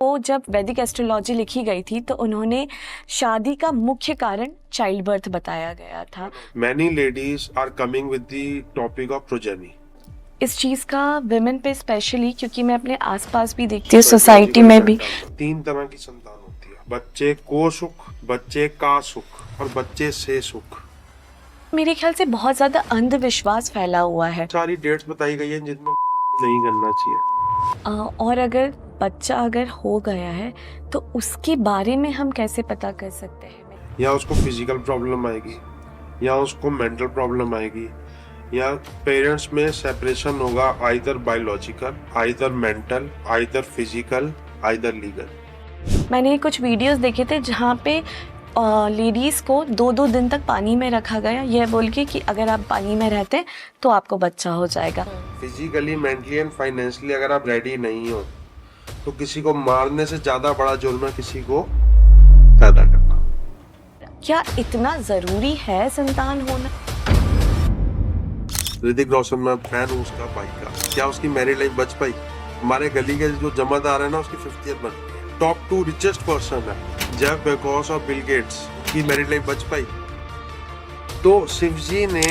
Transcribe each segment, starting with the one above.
वो जब वैदिक एस्ट्रोलॉजी लिखी गई थी तो उन्होंने शादी का मुख्य कारण चाइल्ड बर्थ बताया गया था। Many ladies are coming with the topic of progeny. इस चीज़ का विमेन पे स्पेशली, क्योंकि मैं अपने आसपास भी देखती हूँ, सोसाइटी में भी। 3 तरह की संतान होती है, बच्चे को सुख, बच्चे का सुख और बच्चे से सुख। मेरे ख्याल से बहुत ज़्यादा अंधविश्वास फैला हुआ है। सारी डेट्स बताई गई हैं जिनमें नहीं करना चाहिए। और अगर बच्चा अगर हो गया है तो उसके बारे में हम कैसे पता कर सकते हैं? या उसको फिजिकल प्रॉब्लम आएगी, या उसको मेंटल प्रॉब्लम आएगी, या पेरेंट्स में सेपरेशन होगा, either biological, either mental, either physical, either legal. मैंने कुछ वीडियोस देखे थे जहाँ पे लेडीज़ को 2-2 दिन तक पानी में रखा गया, यह बोल के कि अगर आप पानी में रहते तो आपको बच्चा हो जाएगा। फिजिकली, मेंटली एंड फाइनेंशियली अगर आप रेडी नहीं हो तो किसी को मारने से ज्यादा बड़ा जुर्म है किसी को पैदा करना। क्या इतना ज़रूरी है संतान होना? ऋतिक रोशन, मैं फैन हूँ उसका भाई का। क्या उसकी मैरिड लाइफ बच पाई? हमारे गली के जो जमादार है ना, उसकी 50th ईयर बन गई। टॉप 2 रिचेस्ट पर्सन है जेफ बेजोस और बिल गेट्स की मैरिड लाइफ बच पाई? तो शिव जी ने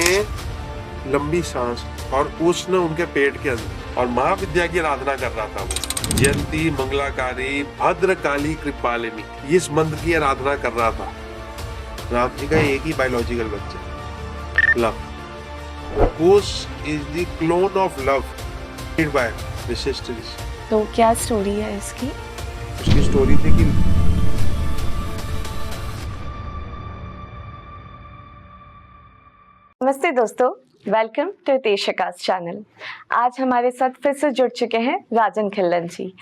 लंबी सांस और उसने उनके पेट के अंदर और महाविद्या की आराधना कर रहा था वो। जयंती मंगलाकारी भद्रकाली कृपालिनी, इस मंत्र की आराधना कर रहा था। राम जी का एक ही बायोलॉजिकल बच्चा, Lav. Kush is the clone of Lav made by Vashishtha Rishi. तो क्या स्टोरी है इसकी? उसकी स्टोरी थी कि नमस्ते दोस्तों, वेलकम टू तेशकास चैनल। आज हमारे साथ फिर से जुड़ चुके हैं राजन खिल्लन जी।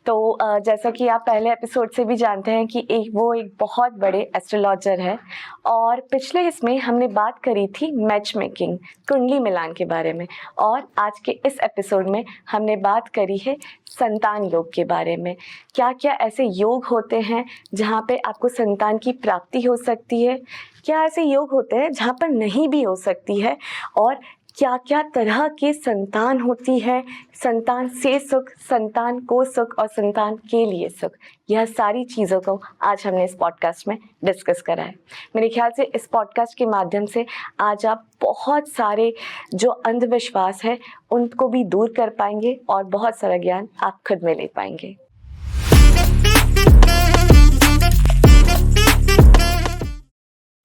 तो जैसा कि आप पहले एपिसोड से भी जानते हैं कि वो एक बहुत बड़े एस्ट्रोलॉजर है, और पिछले इसमें हमने बात करी थी मैच मेकिंग, कुंडली मिलान के बारे में, और आज के इस एपिसोड में हमने बात करी है संतान योग के बारे में। क्या क्या ऐसे योग होते हैं जहाँ पे आपको संतान की प्राप्ति हो सकती है, क्या ऐसे योग होते हैं जहाँ पर नहीं भी हो सकती है, और क्या क्या तरह के संतान होती है, संतान से सुख, संतान को सुख और संतान के लिए सुख। यह सारी चीज़ों को आज हमने इस पॉडकास्ट में डिस्कस करा है। मेरे ख्याल से इस पॉडकास्ट के माध्यम से आज आप बहुत सारे जो अंधविश्वास है उनको भी दूर कर पाएंगे और बहुत सारा ज्ञान आप खुद में ले पाएंगे।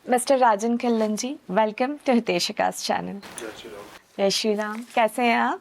Mister Rajan Khillan ji, welcome to हितेशकास चैनल। जय श्री राम। कैसे हैं आप?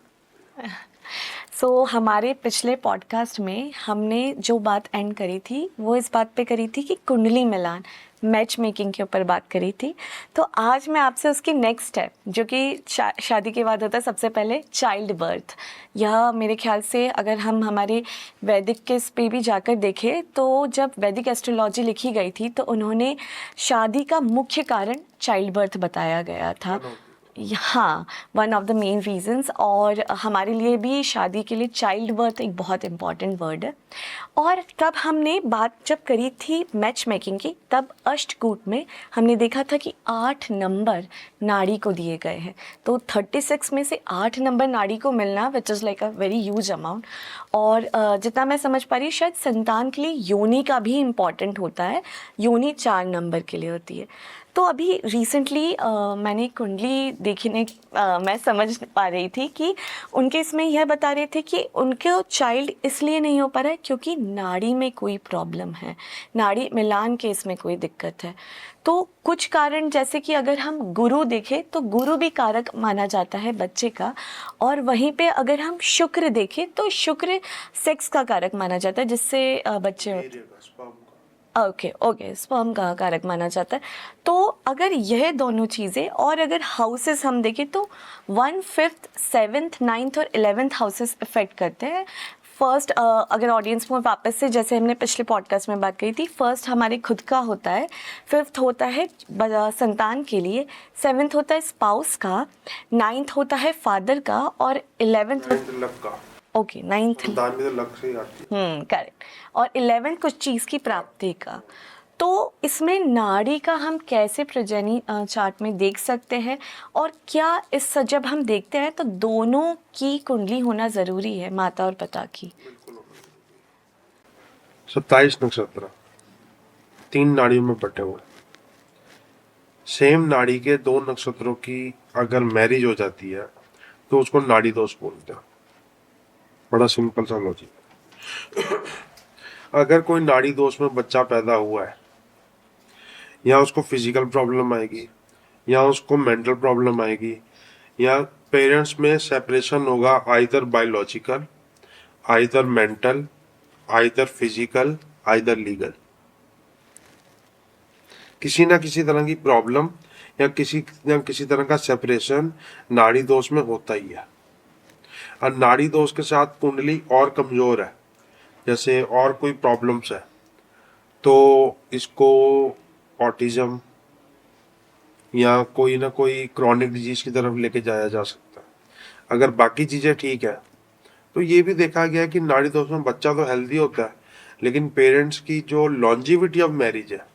हमारे पिछले पॉडकास्ट में हमने जो बात एंड करी थी वो इस बात पे करी थी कि कुंडली मिलान, मैच मेकिंग के ऊपर बात करी थी। तो आज मैं आपसे उसकी नेक्स्ट स्टेप, जो कि शादी के बाद होता है, सबसे पहले चाइल्ड बर्थ। यह मेरे ख्याल से अगर हम हमारे वैदिक के इस पे भी जाकर देखें तो जब वैदिक एस्ट्रोलॉजी लिखी गई थी तो उन्होंने शादी का मुख्य कारण चाइल्ड बर्थ बताया गया था। हाँ, one of the main reasons. और हमारे लिए भी शादी के लिए चाइल्ड बर्थ एक बहुत इम्पॉर्टेंट वर्ड है। और तब हमने बात जब करी थी मैच मेकिंग की, तब अष्टकूट में हमने देखा था कि 8 नंबर नाड़ी को दिए गए हैं। तो 36 में से 8 नंबर नाड़ी को मिलना, which is like a very huge amount. और जितना मैं समझ पा रही, शायद संतान के लिए योनि का भी इम्पॉर्टेंट होता है। योनि 4 नंबर के लिए होती है। तो अभी रिसेंटली मैंने कुंडली देखने मैं समझ पा रही थी कि उनके इसमें यह बता रहे थे कि उनके चाइल्ड इसलिए नहीं हो पा रहा है क्योंकि नाड़ी में कोई प्रॉब्लम है, नाड़ी मिलान के इसमें कोई दिक्कत है। तो कुछ कारण, जैसे कि अगर हम गुरु देखें तो गुरु भी कारक माना जाता है बच्चे का, और वहीं पे अगर हम शुक्र देखें तो शुक्र सेक्स का कारक माना जाता है, जिससे बच्चे ओके स्पर्म का कारक माना जाता है। तो अगर यह दोनों चीज़ें, और अगर हाउसेस हम देखें तो 1, 5th, 7th, 9th और 11th हाउसेस इफेक्ट करते हैं। फर्स्ट, अगर ऑडियंस में वापस से, जैसे हमने पिछले पॉडकास्ट में बात करी थी, फर्स्ट हमारे खुद का होता है, 5th होता है संतान के लिए, 7th होता है स्पाउस का, 9th होता है फादर का, और 11th का। ओके, 9th करेक्ट, और 11th कुछ चीज़ की प्राप्ति का। तो इसमें नाड़ी का हम कैसे प्रजनी चार्ट में देख सकते हैं, और क्या इस जब हम देखते हैं तो दोनों की कुंडली होना ज़रूरी है, माता और पिता की? 27 नक्षत्र 3 नाड़ियों में बटे हुए। सेम नाड़ी के 2 नक्षत्रों की अगर मैरिज हो जाती है तो उसको नाड़ी दोष बोलते हैं। बड़ा सिंपल सा लॉजिक। अगर कोई नाड़ी दोष में बच्चा पैदा हुआ है, या उसको फिजिकल प्रॉब्लम आएगी, या उसको मेंटल प्रॉब्लम आएगी, या पेरेंट्स में सेपरेशन होगा, either biological, either mental, either physical, either legal, किसी ना किसी तरह की प्रॉब्लम या किसी तरह का सेपरेशन नाड़ी दोष में होता ही है। और नाड़ी दोष के साथ कुंडली और कमजोर है, जैसे और कोई प्रॉब्लम्स है, तो इसको ऑटिज्म या कोई ना कोई क्रॉनिक डिजीज की तरफ लेके जाया जा सकता है। अगर बाकी चीजें ठीक है तो ये भी देखा गया है कि नाड़ी दोष में बच्चा तो हेल्दी होता है, लेकिन पेरेंट्स की जो लॉन्जिविटी ऑफ मैरिज है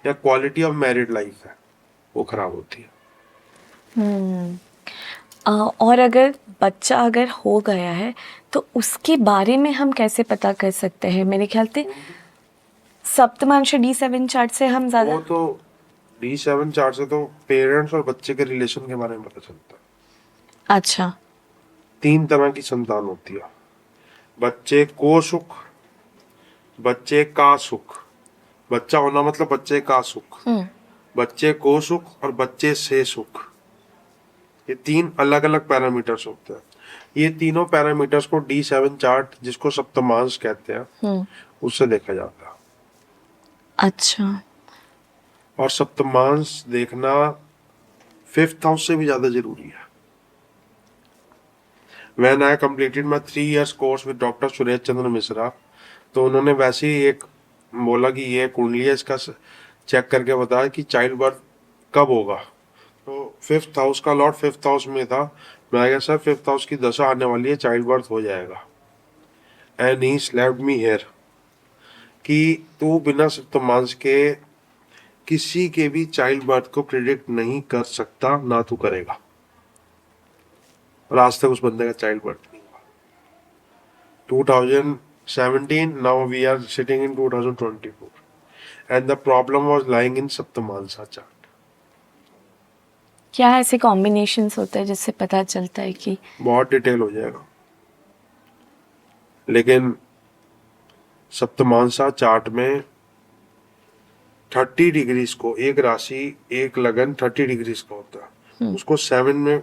या क्वालिटी ऑफ मैरिड लाइफ है वो खराब होती है। और अगर बच्चा अगर हो गया है तो उसके बारे में हम कैसे पता कर सकते हैं? मेरे ख्याल से सप्तमांश D7 चार्ट से हम ज्यादा, वो तो D7 चार्ट से तो पेरेंट्स और बच्चे के रिलेशन के बारे में पता चलता है। अच्छा, 3 तरह की संतान होती है, बच्चे को सुख, बच्चे का सुख, बच्चा होना मतलब बच्चे का सुख, बच्चे को सुख और बच्चे से सुख। ये 3 अलग अलग पैरामीटर्स होते हैं। ये तीनों पैरामीटर्स को D7 चार्ट, जिसको सप्तमांश कहते हैं, उससे देखा जाता है। अच्छा, और सप्तमांश देखना 5th हाउस से भी ज्यादा जरूरी है। When I completed my 3 years course with doctor Suresh Chandra Mishra, तो उन्होंने वैसे ही एक बोला कि ये कुंडली है, इसका चेक करके बताया कि चाइल्ड बर्थ कब होगा। तो 5th हाउस का लॉर्ड 5th हाउस में था। मैं कहा सर 5th हाउस की दशा आने वाली है, चाइल्ड बर्थ हो जाएगा। And he slapped me here कि तू बिना सप्तमांश के किसी के भी चाइल्ड बर्थ को प्रिडिक्ट नहीं कर सकता, ना तू करेगा। और आज तक उस बंदे का चाइल्ड बर्थ नहीं हुआ। 2017, now we are sitting in 2024 and the problem was lying in सप्तमांसा चार्ट। क्या ऐसे कॉम्बिनेशंस होते हैं जिससे पता चलता है कि? बहुत डिटेल हो जाएगा, लेकिन सप्तमांसा चार्ट में 30 डिग्रीज को, एक राशि एक लगन 30 डिग्रीज का होता है, उसको 7 में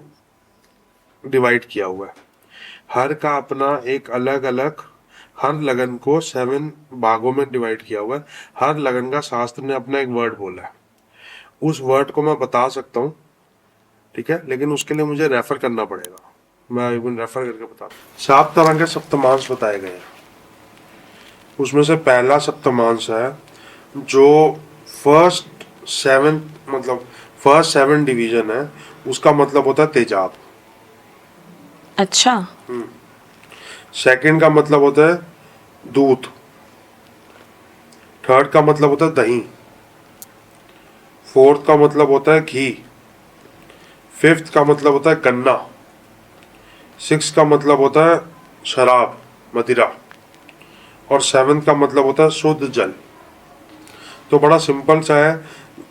डिवाइड किया हुआ है। हर का अपना एक अलग अलग, हर लगन को 7 भागों में डिवाइड किया हुआ है। हर लगन का शास्त्र ने अपना एक वर्ड बोला है। उस वर्ड को मैं बता सकता हूँ, ठीक है, लेकिन उसके लिए मुझे रेफर करना पड़ेगा। मैं इवन रेफर करके बता। 7 तरह के सप्तमांश बताए गए हैं। उसमें से पहला सप्तमांश है जो फर्स्ट 7 डिवीजन है, उसका मतलब होता है तेजाब। अच्छा, सेकंड का मतलब होता है दूध। थर्ड का मतलब होता है दही। फोर्थ का मतलब होता है घी। फिफ्थ का मतलब होता है गन्ना। सिक्स का मतलब होता है शराब, मदिरा। और 7 का मतलब होता है शुद्ध जल। तो बड़ा सिंपल सा है।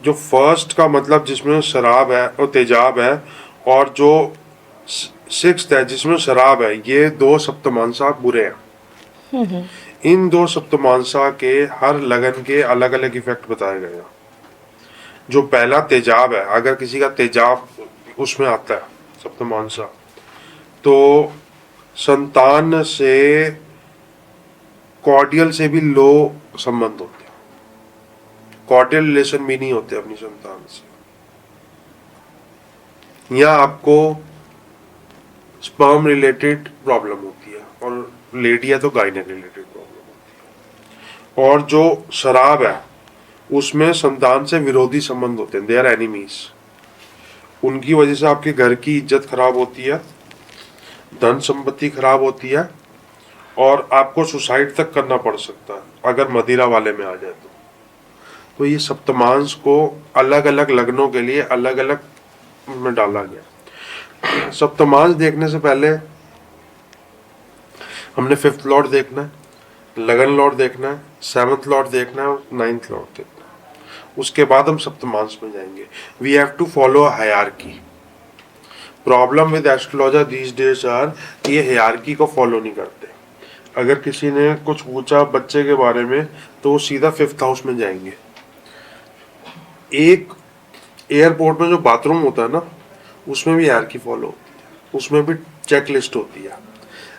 जो फर्स्ट का मतलब जिसमें शराब है और तेजाब है, और जो 6th है जिसमें शराब है, ये 2 सप्तमांसा बुरे हैं। इन 2 सप्तमांसा के हर लगन के अलग अलग इफेक्ट बताए गए हैं। जो पहला तेजाब है, अगर किसी का तेजाब उसमें आता है सप्तमांसा, तो संतान से कॉर्डियल से भी लो संबंध होते हैं। कॉर्डियल रिलेशन भी नहीं होते अपनी संतान से। या आपको स्पर्म रिलेटेड प्रॉब्लम होती है, और लेडी है तो गायनेक रिलेटेड प्रॉब्लम होती है। और जो शराब है उसमें संतान से विरोधी संबंध होते हैं, दे आर एनिमीज। उनकी वजह से आपके घर की इज्जत खराब होती है, धन संपत्ति खराब होती है, और आपको सुसाइड तक करना पड़ सकता है अगर मदिरा वाले में आ जाए तो ये सप्तमांश को अलग अलग लग्नों के लिए अलग अलग में डाला गया। सप्तमांश देखने से पहले हमने 5th लॉर्ड देखना है, लगन लॉर्ड देखना है, 7th लॉर्ड देखना है और 9th लॉर्ड देखना है। उसके बाद हम सप्तमांश में जाएंगे। We have to follow a hierarchy. Problem with astrologer these days are कि ये हायरार्की को फॉलो नहीं करते। अगर किसी ने कुछ पूछा बच्चे के बारे में तो वो सीधा 5th हाउस में जाएंगे। एक एयरपोर्ट में जो बाथरूम होता है ना, उसमें भी हायरार्की फॉलो होती है, उसमें भी चेक लिस्ट होती है,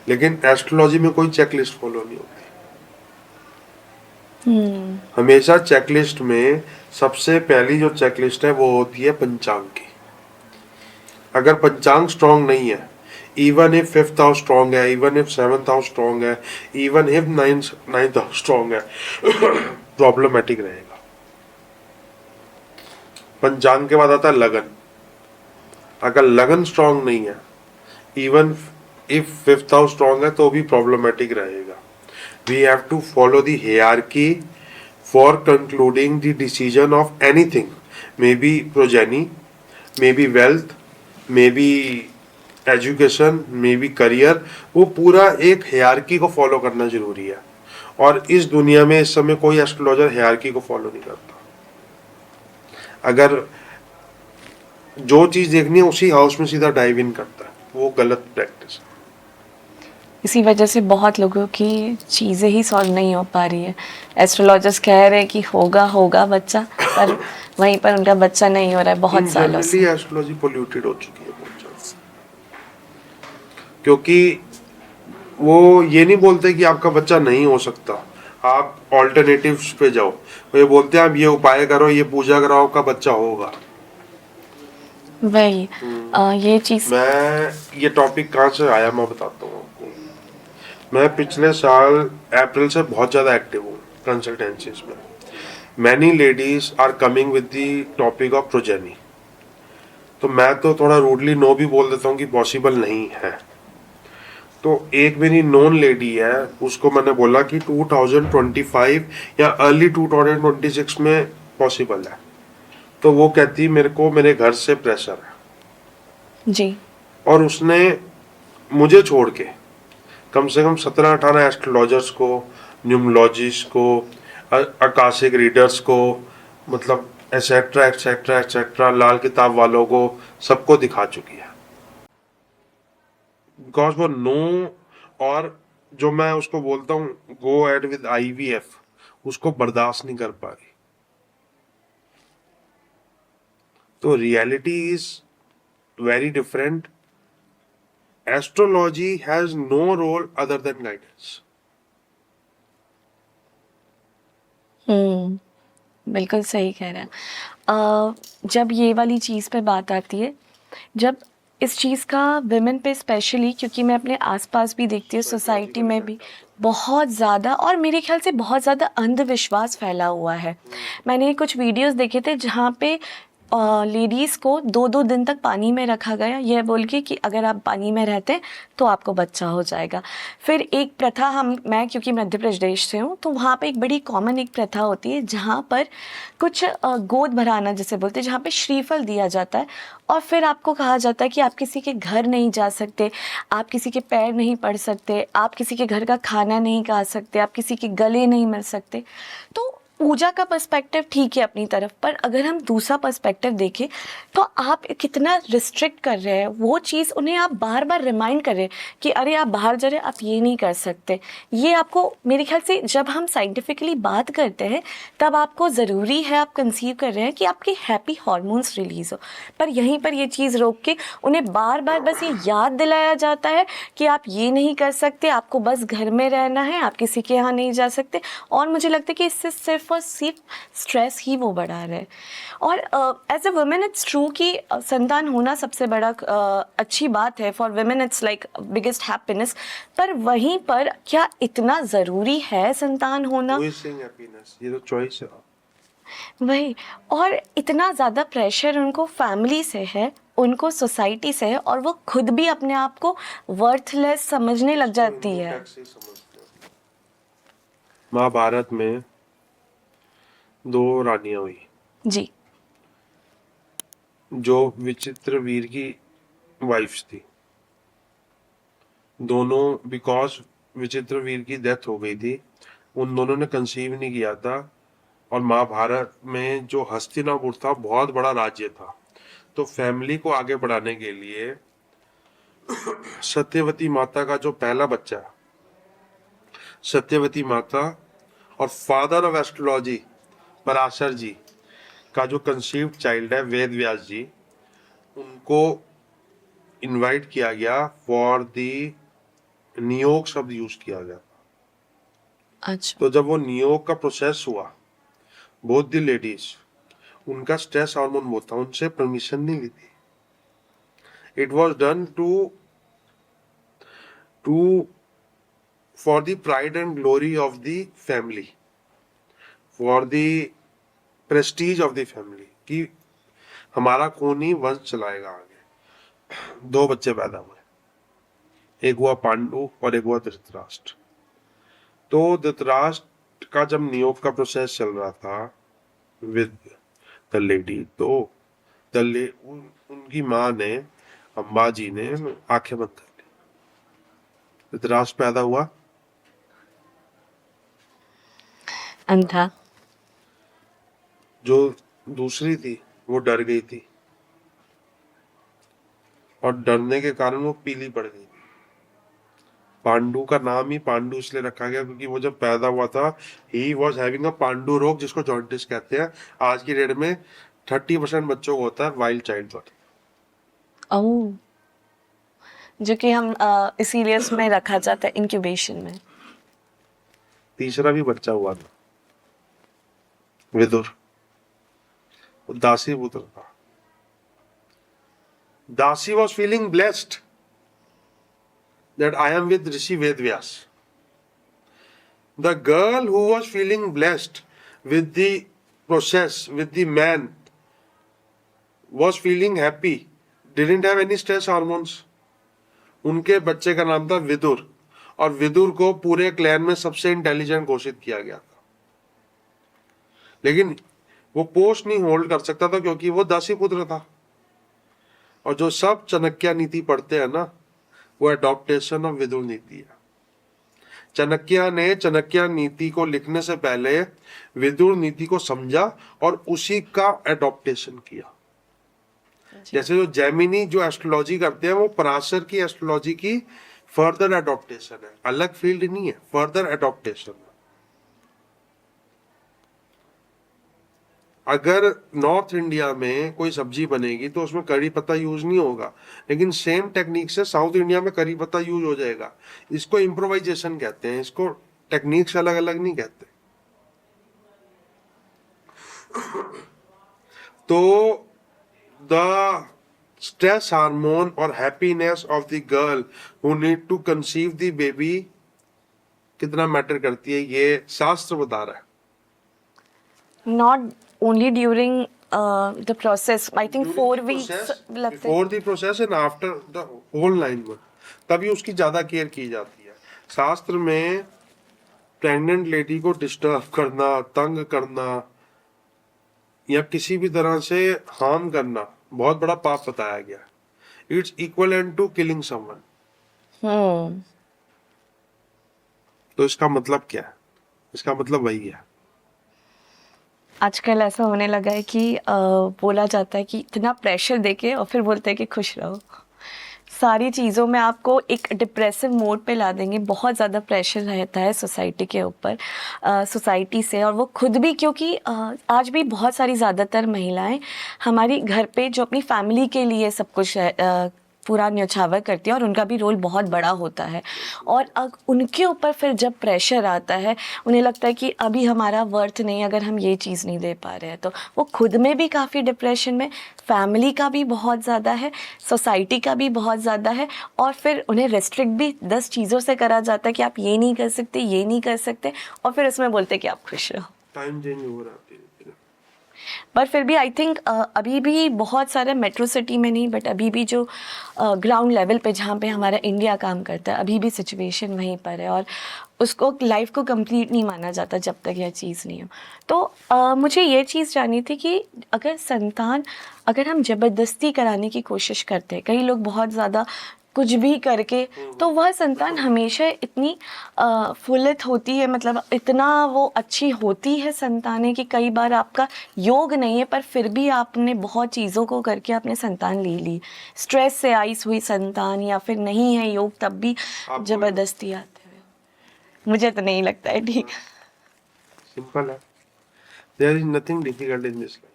लेकिन एस्ट्रोलॉजी में कोई चेक लिस्ट फॉलो नहीं होती। हमेशा चेकलिस्ट में सबसे पहली जो चेकलिस्ट है वो होती है पंचांग की। अगर पंचांग स्ट्रांग नहीं है, even if 5th house strong है, even if 7th house strong है, even if 9th house strong है, प्रॉब्लमेटिक रहेगा। पंचांग के बाद आता है लगन। अगर लगन स्ट्रांग नहीं है, even if 5th house strong है, तो भी प्रॉब्लमेटिक रहेगा। We have to follow the hierarchy for concluding the decision of anything, maybe progeny, maybe wealth, maybe education, maybe career। वो पूरा एक हायरार्की को फॉलो करना जरूरी है, और इस दुनिया में इस समय कोई एस्ट्रोलॉजर हायरार्की को फॉलो नहीं करता। अगर जो चीज देखनी है उसी हाउस में सीधा डाइव इन करता है, वो गलत प्रैक्टिस है। इसी वजह से बहुत लोगों की चीज़ें ही सॉल्व नहीं हो पा रही है। एस्ट्रोलॉजर्स कह रहे हैं कि होगा बच्चा, पर वहीं पर उनका बच्चा नहीं हो रहा है बहुत सालों से। जनरली एस्ट्रोलॉजी पोल्यूटेड हो चुकी है बहुत ज्यादा, क्योंकि वो ये नहीं बोलते कि आपका बच्चा नहीं हो सकता। आप ऑल्टरनेटिव्स पे जाओ, वो ये बोलते हैं आप ये उपाय करो, ये पूजा कराओ, आपका बच्चा होगा। वही ये चीज़ मैं ये टॉपिक कहाँ से आया मैं बताता हूँ आपको। मैं पिछले साल अप्रैल से बहुत ज़्यादा एक्टिव हूँ कंसल्टेंसीज में। Many ladies are coming with the topic of progeny, तो मैं तो थोड़ा रूडली नो भी बोल देता हूँ कि पॉसिबल नहीं है। तो एक मेरी नोन लेडी है, उसको मैंने बोला कि 2025 या अर्ली 2026 में पॉसिबल है, तो वो कहती मेरे को मेरे घर से प्रेशर है जी। और उसने मुझे छोड़ के कम से कम 17-18 एस्ट्रोलॉजर्स को, न्यूमोलॉजिस्ट को, आकाशिक रीडर्स को, मतलब एक्सेट्रा एक्सेट्रा एक्सेट्रा, लाल किताब वालों को, सबको दिखा चुकी है। बिकॉज वो नो, और जो मैं उसको बोलता हूँ गो एड विद IVF, उसको बर्दाश्त नहीं कर पा रही। तो reality is very different. Astrology has no role other than guidance. बिल्कुल सही कह रहे हैं। जब ये वाली चीज़ पे बात आती है, जब इस चीज़ का विमेन पे स्पेशली, क्योंकि मैं अपने आसपास भी देखती हूँ, सोसाइटी में भी बहुत ज़्यादा, और मेरे ख्याल से बहुत ज़्यादा अंधविश्वास फैला हुआ है। मैंने कुछ वीडियोस देखे थे जहाँ पे लेडीज़ को 2-2 दिन तक पानी में रखा गया, यह बोल के कि अगर आप पानी में रहते हैं तो आपको बच्चा हो जाएगा। फिर एक प्रथा, मैं क्योंकि मध्य प्रदेश से हूँ, तो वहाँ पे एक बड़ी कॉमन एक प्रथा होती है जहाँ पर कुछ गोद भराना जिसे बोलते हैं, जहाँ पे श्रीफल दिया जाता है और फिर आपको कहा जाता है कि आप किसी के घर नहीं जा सकते, आप किसी के पैर नहीं पड़ सकते, आप किसी के घर का खाना नहीं खा सकते, आप किसी के गले नहीं मिल सकते। तो पूजा का पर्सपेक्टिव ठीक है अपनी तरफ, पर अगर हम दूसरा पर्सपेक्टिव देखें तो आप कितना रिस्ट्रिक्ट कर रहे हैं वो चीज़, उन्हें आप बार बार रिमाइंड कर रहे हैं कि अरे आप बाहर जा रहे हैं, आप ये नहीं कर सकते। ये आपको, मेरे ख्याल से जब हम साइंटिफिकली बात करते हैं तब आपको ज़रूरी है, आप कंसीव कर रहे हैं कि आपके हैप्पी हार्मोन्स रिलीज़ हो, पर यहीं पर ये चीज़ रोक के उन्हें बार बार बस ये याद दिलाया जाता है कि आप ये नहीं कर सकते, आपको बस घर में रहना है, आप किसी के यहाँ नहीं जा सकते। और मुझे लगता है कि इससे सिर्फ और सिर्फ स्ट्रेस ही वो बढ़ा रहे हैं। और as a women it's true कि संतान होना सबसे बड़ा अच्छी बात है, for women it's like biggest happiness, पर वहीं पर क्या इतना ज़रूरी है संतान होना? ये तो चॉइस है। वही, और इतना ज़्यादा प्रेशर उनको फैमिली से है, उनको सोसाइटी से है, और वो खुद भी अपने आप को वर्थलेस समझने लग जाती है। महाभारत में 2 रानियां हुई जी। जो विचित्र वीर की वाइफ्स थी। दोनों बिकॉज विचित्रवीर की डेथ हो गई थी, उन दोनों ने कंसीव नहीं किया था। और महाभारत में जो हस्तिनापुर था बहुत बड़ा राज्य था, तो फैमिली को आगे बढ़ाने के लिए सत्यवती माता का जो पहला बच्चा, सत्यवती माता और फादर ऑफ एस्ट्रोलॉजी पराशर जी का जो कंसीव्ड चाइल्ड है वेद व्यास जी, उनको इनवाइट किया गया फॉर दी नियोग शब्द यूज किया गया। अच्छा। तो जब वो नियोग का प्रोसेस हुआ, बोथ दी लेडीज, उनका स्ट्रेस हार्मोन वो था, उनसे परमिशन नहीं ली थी। It was done to for the pride and glory of the family, for the prestige of the family, कि हमारा खून ही वंश चलाएगा आगे। 2 बच्चे पैदा हुए, एक हुआ पांडु और एक हुआ धृतराष्ट्र। तो धृतराष्ट्र का जब नियोग का प्रोसेस चल रहा था विद द लेडी, तो उनकी माँ ने, अम्बा जी ने आंखें बंद कर ली। धृतराष्ट्र पैदा हुआ, अंधा। जो दूसरी थी वो डर गई थी और डरने के कारण वो पीली पड़ गई। पांडु का नाम ही पांडु इसलिए रखा गया क्योंकि वो जब पैदा हुआ था, he was having a Pandu रोग, जिसको जॉन्डिस कहते हैं। आज की डेट में 30% बच्चों को होता है वाइल्ड चाइल्ड बर्थ। ओह, जो कि हम इसीलिए उसमें रखा जाता है इंक्यूबेशन में। तीसरा भी बच्चा हुआ था, विदुर, वो दासी पुत्र था। दासी was feeling blessed that I am with Rishi Vedvyas. The girl who was feeling blessed with the process, with the man, was feeling happy, didn't have any stress hormones. उनके बच्चे का नाम था विदुर, और विदुर को पूरे क्लैन में सबसे इंटेलिजेंट घोषित किया गया था। लेकिन वो पोस्ट नहीं होल्ड कर सकता था क्योंकि वो दासी पुत्र था। और जो सब चाणक्य नीति पढ़ते हैं ना, वो एडॉप्टेशन ऑफ विदुर नीति है। चाणक्य ने चाणक्य नीति को लिखने से पहले विदुर नीति को समझा और उसी का एडॉप्टेशन किया। जैसे जो जैमिनी जो एस्ट्रोलॉजी करते हैं, वो पराशर की एस्ट्रोलॉजी की फर्दर एडॉप्टेशन है, अलग फील्ड नहीं है, फर्दर एडॉप्टेशन। अगर नॉर्थ इंडिया में कोई सब्जी बनेगी तो उसमें करी पत्ता यूज नहीं होगा, लेकिन सेम टेक्निक से साउथ इंडिया में करी पत्ता यूज हो जाएगा। इसको इम्प्रोवाइजेशन कहते हैं, इसको टेक्निक्स अलग अलग नहीं कहते। तो द स्ट्रेस हार्मोन और happiness of the girl who need to conceive the baby कितना मैटर करती है, ये शास्त्र बता रहा है। Not only during the process, I think 4 weeks लगते हैं। Before the process and after the whole 9 months, तभी उसकी ज्यादा केयर की जाती है। शास्त्र में प्रेग्नेंट लेडी को डिस्टर्ब करना, तंग करना या किसी भी तरह से हार्म करना बहुत बड़ा पाप बताया गया। It's equivalent to killing someone. तो इसका मतलब क्या है? इसका मतलब वही है। आजकल ऐसा होने लगा है कि बोला जाता है कि इतना प्रेशर देके और फिर बोलते हैं कि खुश रहो। सारी चीज़ों में आपको एक डिप्रेसिव मोड पे ला देंगे। बहुत ज़्यादा प्रेशर रहता है सोसाइटी के ऊपर, सोसाइटी से, और वो खुद भी, क्योंकि आज भी बहुत सारी ज़्यादातर महिलाएं हमारी घर पे जो अपनी फैमिली के लिए सब कुछ पूरा न्यौछावर करती है, और उनका भी रोल बहुत बड़ा होता है। और उनके ऊपर फिर जब प्रेशर आता है, उन्हें लगता है कि अभी हमारा वर्थ नहीं, अगर हम ये चीज़ नहीं दे पा रहे हैं, तो वो खुद में भी काफ़ी डिप्रेशन में, फैमिली का भी बहुत ज़्यादा है, सोसाइटी का भी बहुत ज़्यादा है, और फिर उन्हें रेस्ट्रिक्ट भी 10 चीज़ों से करा जाता है कि आप ये नहीं कर सकते, ये नहीं कर सकते, और फिर उसमें बोलते कि आप खुश रहो। टाइम चेंज हो रहा है। पर फिर भी आई थिंक अभी भी बहुत सारे मेट्रो सिटी में नहीं, बट अभी भी जो ग्राउंड लेवल पे जहाँ पे हमारा इंडिया काम करता है, अभी भी सिचुएशन वहीं पर है, और उसको लाइफ को कंप्लीट नहीं माना जाता जब तक यह चीज़ नहीं हो। तो मुझे ये चीज़ जाननी थी कि अगर संतान, अगर हम ज़बरदस्ती कराने की कोशिश करते हैं, कई लोग बहुत ज़्यादा कुछ भी करके, तो वह संतान हमेशा इतनी फुलित होती है, मतलब इतना वो अच्छी होती है संतानें कि कई बार आपका योग नहीं है पर फिर भी आपने बहुत चीज़ों को करके आपने संतान ले ली। स्ट्रेस से आई हुई संतान, या फिर नहीं है योग तब भी आपको जबरदस्ती आते हुए, मुझे तो नहीं लगता है ठीक। सिंपल है, there is nothing difficult in this life.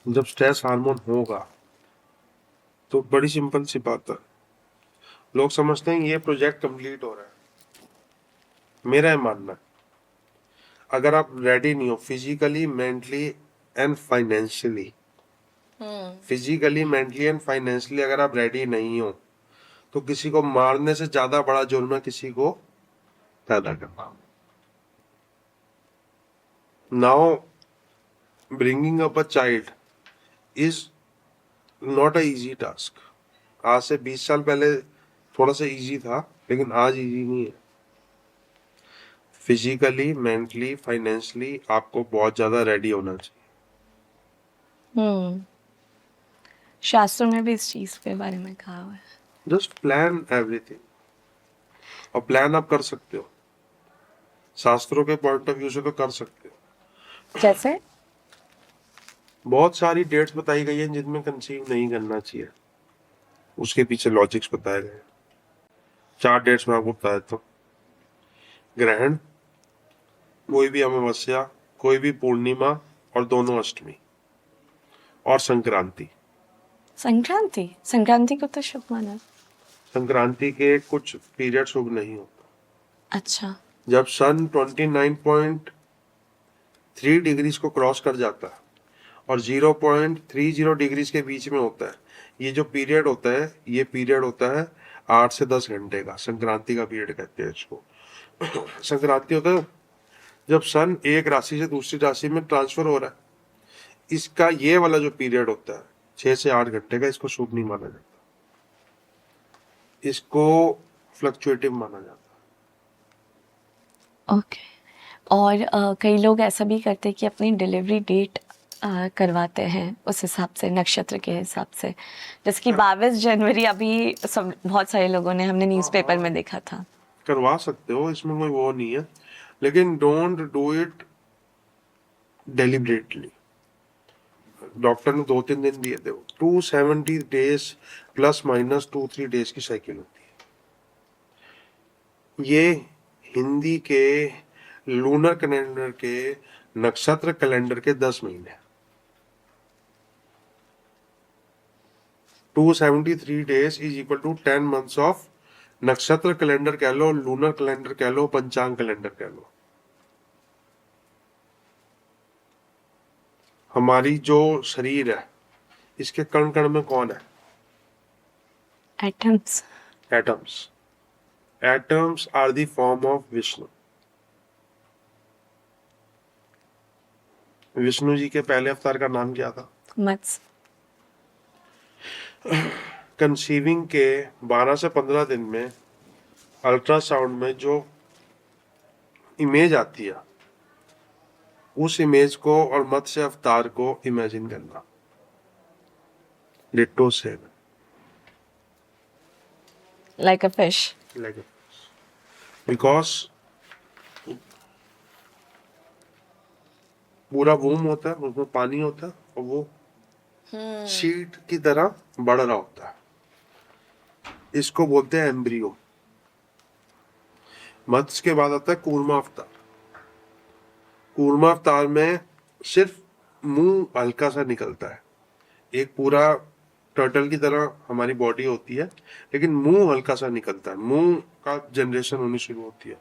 जब स्ट्रेस हार्मोन होगा तो बड़ी सिंपल सी बात है, लोग समझते हैं ये प्रोजेक्ट कंप्लीट हो रहा है। मेरा ये मानना है, अगर आप रेडी नहीं हो फिजिकली, मेंटली एंड फाइनेंशियली, अगर आप रेडी नहीं हो तो किसी को मारने से ज्यादा बड़ा जुर्म है किसी को पैदा करना। Now bringing up a child is not a easy task. आज से 20 साल पहले थोड़ा सा इजी था, लेकिन आज इजी नहीं है। फिजिकली, मेंटली, फाइनेंशियली आपको बहुत ज्यादा रेडी होना चाहिए। शास्त्रों में भी इस चीज़ के बारे में कहा हुआ है। जस्ट प्लान एवरीथिंग, और प्लान आप कर सकते हो, शास्त्रों के पॉइंट ऑफ व्यू से तो कर सकते हो। जैसे बहुत सारी डेट्स बताई गई हैं जिनमें कंसीव नहीं करना चाहिए, उसके पीछे लॉजिक्स बताए गए। 4 डेट्स में आपको बताया तो ग्रहण, कोई भी अमावस्या, कोई भी पूर्णिमा और दोनों अष्टमी, और संक्रांति। संक्रांति को तो शुभ माना। संक्रांति के कुछ पीरियड शुभ नहीं होता। अच्छा। जब सन 29.3 डिग्रीज को क्रॉस कर जाता है और 0.30 डिग्रीज के बीच में होता है, ये जो पीरियड होता है, ये पीरियड होता है 8 से 10 घंटे का, संक्रांति का पीरियड कहते हैं इसको। संक्रांति होता है जब सन एक राशि से दूसरी राशि में ट्रांसफर हो रहा है, इसका ये वाला जो पीरियड होता है 6 से 8 घंटे का, इसको शुभ नहीं माना जाता, इसको फ्लक्चुएटिव माना जाता है। ओके। और कई लोग ऐसा भी करते हैं कि अपनी डिलीवरी डेट करवाते हैं उस हिसाब से, नक्षत्र के हिसाब से, जैसे कि 22 जनवरी अभी सब बहुत सारे लोगों ने, हमने न्यूज़पेपर में देखा था। करवा सकते हो, इसमें कोई वो नहीं है, लेकिन don't do it deliberately. Doctor ने 2-3 दिन दिए थे, 270 डेज प्लस माइनस 2-3 डेज की साइकिल होती है। ये हिंदी के लूनर कैलेंडर के, नक्षत्र कैलेंडर के 10 महीने। 273 days is equal to 10 months of नक्षत्र कैलेंडर कह लो, लूनर कैलेंडर कह लो, पंचांग कैलेंडर कह लो। हमारी जो शरीर है, इसके कण कण में कौन है? Atoms. Atoms. Atoms are the form of Vishnu. Vishnu ji के पहले अवतार का नाम क्या था? मत्स्य। कंसीविंग के 12 से 15 दिन में अल्ट्रासाउंड में जो इमेज आती है, उस इमेज को और मत्स्य अवतार को इमेजिन करना, ditto same, like a fish. like a fish. Because पूरा वूम होता है, उसमें पानी होता है और वो सीड की तरह बढ़ रहा होता है, इसको बोलते हैं एम्ब्रियो। मत्स्य के बाद आता है कूर्मा अवतार। कूर्मा अवतार में सिर्फ मुंह हल्का सा निकलता है, एक पूरा टर्टल की तरह हमारी बॉडी होती है, लेकिन मुंह हल्का सा निकलता है, मुंह का जनरेशन होनी शुरू होती है,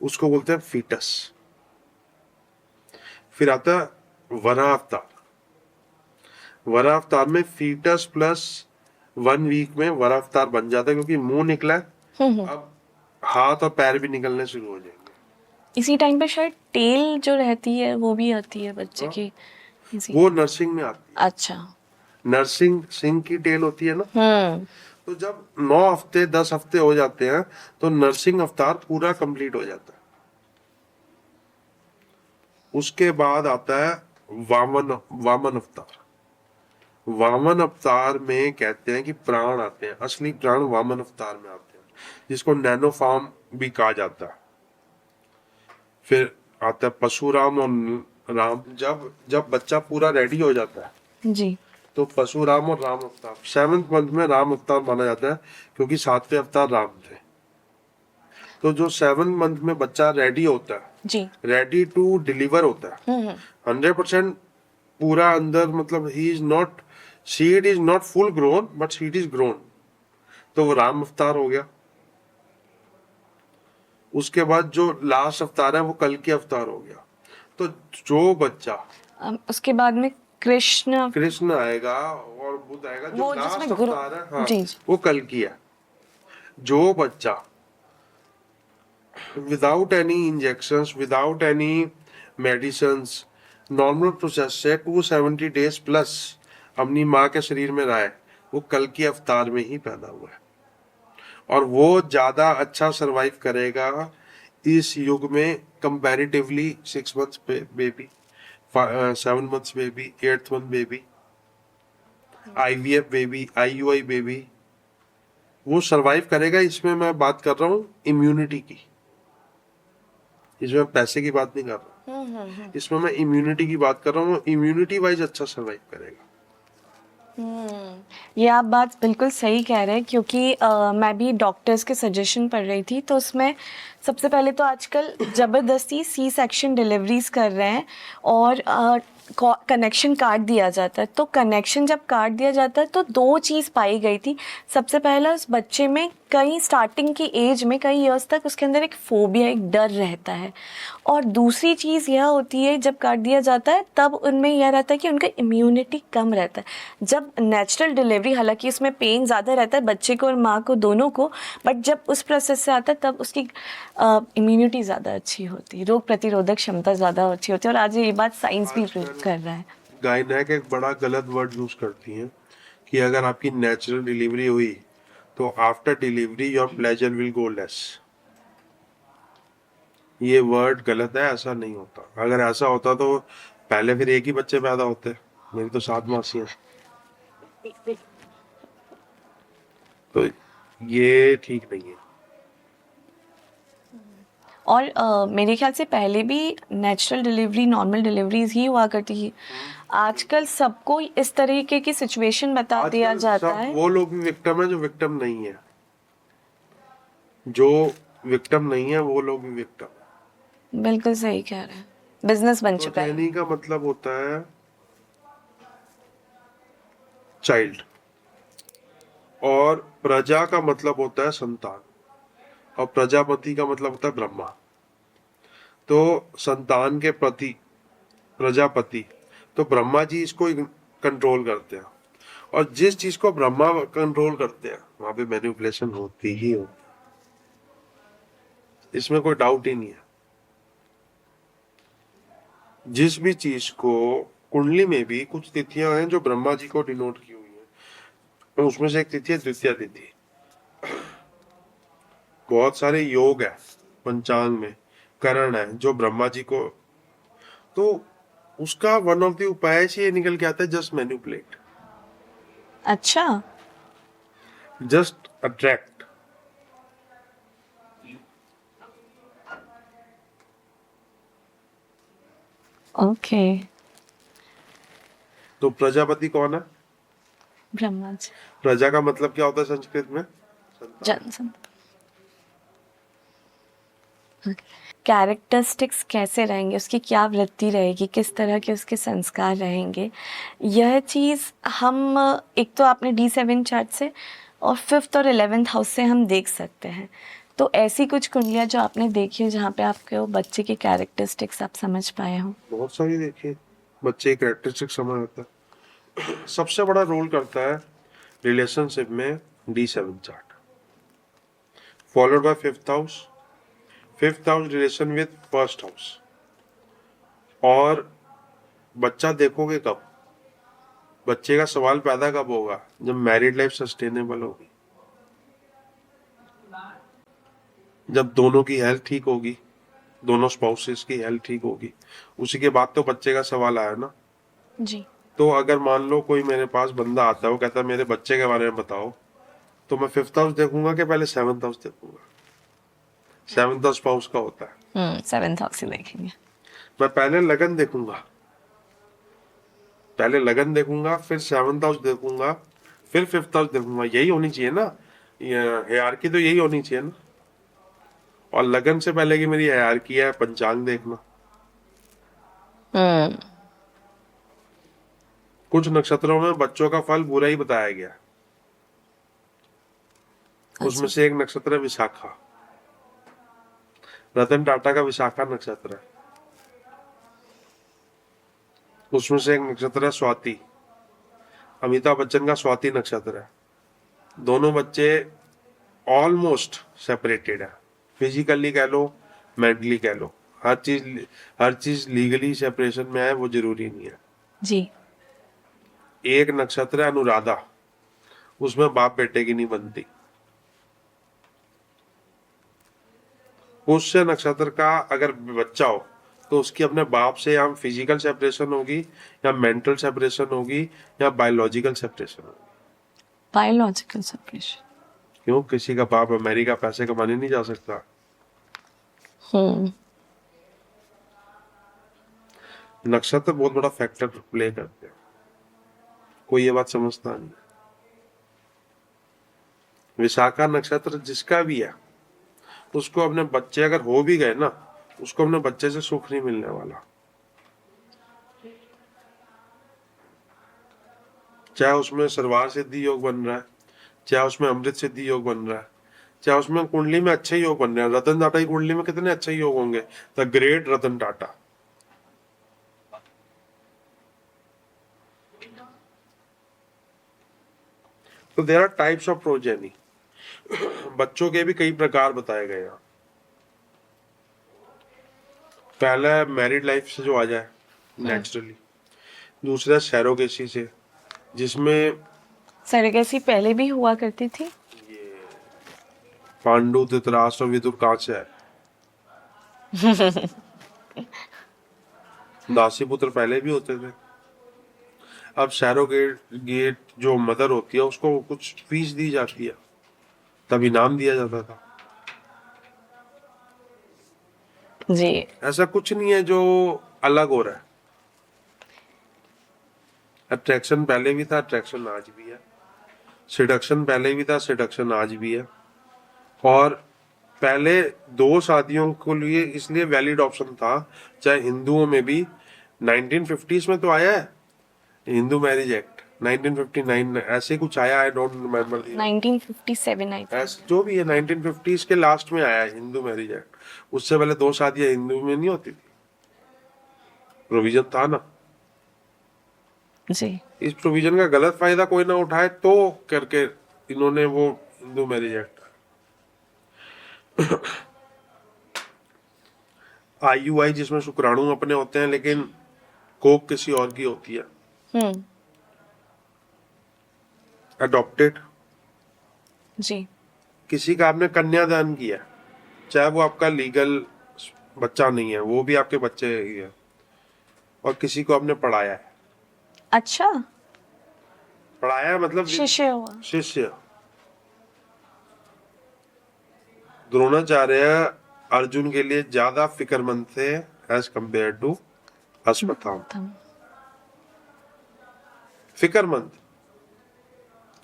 उसको बोलते हैं फीटस। फिर आता है वरा अवतार। वरा अवतार में फीटस प्लस 1 वीक में वरा अवतार बन जाता है, क्योंकि मुंह निकला है, अब हाथ और पैर भी निकलने शुरू हो जाएंगे। इसी टाइम पे शायद टेल जो रहती है वो भी आती है बच्चे की। वो नर्सिंग में आती है। अच्छा। नर्सिंग, सिंह की टेल होती है ना, तो जब 9 हफ्ते 10 हफ्ते हो जाते हैं तो नर्सिंग अवतार पूरा कंप्लीट हो जाता है। उसके बाद आता है वामन अवतार। वामन अवतार में कहते हैं कि प्राण आते हैं, असली प्राण वामन अवतार में आते हैं, जिसको नैनो फॉर्म भी कहा जाता है। फिर आता है परशुराम और राम। जब जब बच्चा पूरा रेडी हो जाता है जी। तो परशुराम और राम अवतार, 7th मंथ में राम अवतार माना जाता है, क्योंकि 7वें अवतार राम थे। तो जो 7th मंथ में बच्चा रेडी होता है, जी। रेडी टू डिलीवर होता है, 100% पूरा अंदर, मतलब he is not, seed is not full grown but seed is grown, तो वो राम अवतार हो गया। उसके बाद जो लास्ट अवतार है वो कल की अवतार हो गया। तो जो बच्चा, उसके बाद में कृष्ण, कृष्ण आएगा और बुद्ध आएगा, जो वो लास्ट जिसमें गुरु, अवतार है, हाँ, जी जी। वो कल की है। जो बच्चा without any injections, without any medicines, normal process से 270 डेज प्लस अपनी माँ के शरीर में रहा है, वो कल की अवतार में ही पैदा हुआ है, और वो ज्यादा अच्छा सरवाइव करेगा इस युग में comparatively 6 months baby, 7 months baby, 8th month baby, IVF baby, IUI baby, वो सरवाइव करेगा। इसमें मैं बात कर रहा हूँ इम्यूनिटी की, इसमें पैसे की बात नहीं कर रहा, इसमें मैं इम्यूनिटी की बात कर रहा हूँ। इम्यूनिटी वाइज अच्छा सरवाइव करेगा। ये आप बात बिल्कुल सही कह रहे हैं, क्योंकि मैं भी डॉक्टर्स के सजेशन पढ़ रही थी, तो उसमें सबसे पहले तो आजकल ज़बरदस्ती सी सेक्शन डिलीवरीज कर रहे हैं, और कनेक्शन काट दिया जाता है। तो कनेक्शन जब काट दिया जाता है तो दो चीज़ पाई गई थी। सबसे पहला, उस बच्चे में कई स्टार्टिंग की एज में कई इयर्स तक उसके अंदर एक फोबिया, एक डर रहता है, और दूसरी चीज़ यह होती है जब काट दिया जाता है तब उनमें यह रहता है कि उनका इम्यूनिटी कम रहता है। जब नेचुरल डिलीवरी, हालांकि इसमें पेन ज़्यादा रहता है बच्चे को और माँ को, दोनों को, बट जब उस प्रोसेस से आता है तब उसकी इम्यूनिटी ज़्यादा अच्छी होती है, रोग प्रतिरोधक क्षमता ज़्यादा अच्छी होती है, और आज ये बात साइंस भी प्रूव कर रहा है। गायनेक एक बड़ा गलत वर्ड यूज करती हैं कि अगर आपकी नेचुरल डिलीवरी हुई तो after delivery your pleasure will go less. ये वर्ड गलत है, ऐसा नहीं होता। अगर ऐसा होता तो पहले फिर एक ही बच्चे पैदा होते। मेरी तो 7 मासियां, तो ये ठीक नहीं है। और मेरे ख्याल से पहले भी नेचुरल डिलीवरी, नॉर्मल डिलीवरीज ही हुआ करती थी। आजकल सबको इस तरीके की सिचुएशन बता दिया आजकल जाता सब है। वो लोग भी विक्टिम है जो विक्टिम नहीं है, जो विक्टिम नहीं है वो लोग भी विक्टिम है। बिल्कुल सही कह रहे हैं, बिजनेस बन चुका है। प्रोजेनी का मतलब होता है चाइल्ड, और प्रजा का मतलब होता है संतान, और प्रजापति का मतलब होता है ब्रह्मा। तो संतान के प्रति प्रजापति, तो ब्रह्मा जी इसको कंट्रोल करते हैं, और जिस चीज को ब्रह्मा कंट्रोल करते हैं वहां पे मैनिपुलेशन होती ही होती है, इसमें कोई डाउट ही नहीं है। जिस भी चीज को, कुंडली में भी कुछ तिथियां हैं जो ब्रह्मा जी को डिनोट की हुई है, तो उसमें से एक तिथि है द्वितीया तिथि। बहुत सारे योग है पंचांग में, करण है जो ब्रह्मा जी को, तो उसका वन ऑफ द उपाय से ये निकल के आता है, जस्ट मैनिपुलेट, अच्छा। Just attract. ओके। तो प्रजापति कौन है? ब्रह्मा जी। प्रजा का मतलब क्या होता है संस्कृत में? जनसंख्या। कैरेक्टरिस्टिक्स कैसे रहेंगे, उसकी क्या वृत्ति रहेगी, किस तरह के उसके संस्कार रहेंगे, यह चीज़ हम एक तो आपने D7 चार्ट से और 5th और 11th हाउस से हम देख सकते हैं। तो ऐसी कुछ कुंडलियाँ जो आपने देखी हो जहाँ पे आपके वो बच्चे की कैरेक्टरिस्टिक्स आप समझ पाए हो? बहुत सारी देखिए, बच्चे की कैरेक्टरिस्टिक समझ आता है। सबसे बड़ा रोल करता है रिलेशनशिप में D7 chart, followed by 5th house, 5th house relation with 1st house. और बच्चा देखोगे कब, बच्चे का सवाल पैदा कब होगा? जब मैरिड लाइफ सस्टेनेबल होगी, जब दोनों की हेल्थ ठीक होगी, दोनों स्पाउसेस की हेल्थ ठीक होगी, उसी के बाद तो बच्चे का सवाल आया ना। जी। तो अगर मान लो कोई मेरे पास बंदा आता है, वो कहता है मेरे बच्चे के बारे में बताओ, तो मैं 5th हाउस देखूंगा कि पहले 7th हाउस देखूंगा? 7th हाउस स्पाउस का होता है। 7th हाउस ही देखेंगे। मैं पहले लगन देखूंगा, पहले लगन देखूंगा, फिर 7th हाउस देखूंगा, फिर 5th हाउस देखूंगा। यही होनी चाहिए ना, हायरार्की तो यही होनी चाहिए ना। और लगन से पहले की मेरी हायरार्की है पंचांग देखना। कुछ नक्षत्रों में बच्चों का फल बुरा ही बताया गया है। उसमें से एक नक्षत्र है विशाखा। रतन टाटा का विशाखा नक्षत्र है। उसमें से एक नक्षत्र है स्वाति। अमिताभ बच्चन का स्वाति नक्षत्र है। दोनों बच्चे ऑलमोस्ट सेपरेटेड है, फिजिकली कह लो, मेंटली कह लो। हर चीज लीगली सेपरेशन में है, वो जरूरी नहीं है जी। एक नक्षत्र है अनुराधा, उसमें बाप बेटे की नहीं बनती। पुष्य नक्षत्र का अगर बच्चा हो तो उसकी अपने बाप से या फिजिकल सेपरेशन होगी, या मेंटल सेपरेशन होगी, या बायोलॉजिकल सेपरेशन होगी। Biological separation. क्यों? किसी का बाप अमेरिका पैसे कमाने नहीं जा सकता। नक्षत्र बहुत बड़ा फैक्टर प्ले करते हैं, कोई ये बात समझता नहीं। विशाखा नक्षत्र जिसका भी है, उसको अपने बच्चे अगर हो भी गए ना, उसको अपने बच्चे से सुख नहीं मिलने वाला। चाहे उसमें सर्वार सिद्धि योग बन रहा है, चाहे उसमें अमृत सिद्धि योग बन रहा है, चाहे उसमें कुंडली में अच्छे योग बन रहे हैं। रतन टाटा की कुंडली में कितने अच्छे योग होंगे, द ग्रेट रतन टाटा। तो there are types of progeny. बच्चों के भी कई प्रकार बताए गए हैं। पहला मैरिड लाइफ से जो आ जाए नेचुरली, दूसरा सैरोगेसी से, जिसमें सरेगेसी पहले भी हुआ करती थी। पांडु, धृतराष्ट्र और विदुर कहाँ से है? दासी पुत्र पहले भी होते थे। अब सैरोगेट जो मदर होती है उसको कुछ फीस दी जाती है, तब इनाम दिया जाता था। जी। ऐसा कुछ नहीं है जो अलग हो रहा है। अट्रैक्शन पहले भी था, अट्रैक्शन आज भी है। सिडक्शन पहले भी था, सिडक्शन आज भी है। और पहले दो शादियों को लिए इसलिए वैलिड ऑप्शन था, चाहे हिंदुओं में भी 1950s में तो आया है हिंदू मैरिज एक्ट, 1959 ऐसे कुछ आया, I don't remember 1957 I think. जो भी है 1950s के लास्ट में आया है हिंदू मैरिज एक्ट। उससे पहले दो शादियां हिंदू में नहीं होती थी, प्रोविजन था ना। जी। इस प्रोविजन का गलत फायदा कोई ना उठाए तो करके इन्होंने वो हिंदू मैरिज एक्ट। IUI जिसमें शुक्राणु अपने होते हैं लेकिन कोक किसी और की होती है। अडॉप्टेड, जी। किसी का आपने कन्यादान किया, चाहे वो आपका लीगल बच्चा नहीं है, वो भी आपके बच्चे ही है। और किसी को आपने पढ़ाया है। अच्छा। पढ़ाया मतलब शिष्य हुआ। शिष्य। द्रोणाचार्य अर्जुन के लिए ज्यादा फिक्रमंद थे एज कंपेयर टू अश्वत्थामा। फिक्रमंद।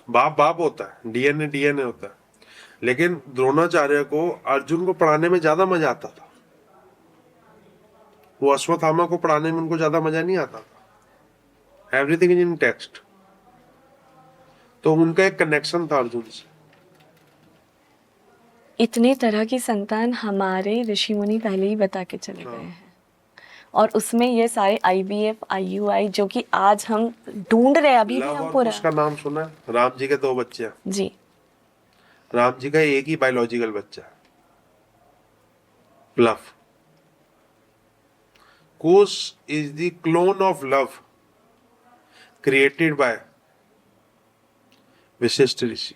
बाप बाप होता है, DNA DNA होता है, लेकिन द्रोणाचार्य को अर्जुन को पढ़ाने में ज्यादा मजा आता था। वो अश्वत्थामा को पढ़ाने में उनको ज्यादा मजा नहीं आता था। Everything is in text. तो उनका एक कनेक्शन था अर्जुन से। इतने तरह की संतान हमारे ऋषि मुनि पहले ही बता के चले गए हैं, और उसमें ये सारे IVF IUI जो कि आज हम ढूंढ रहे हैं, अभी भी लव हम और पूरा। कुश का नाम सुना है? राम जी के 2 बच्चे हैं। जी। राम जी का एक ही बायोलॉजिकल बच्चा है, Lav. Kush is the clone of Lav created by Vashishtha Rishi.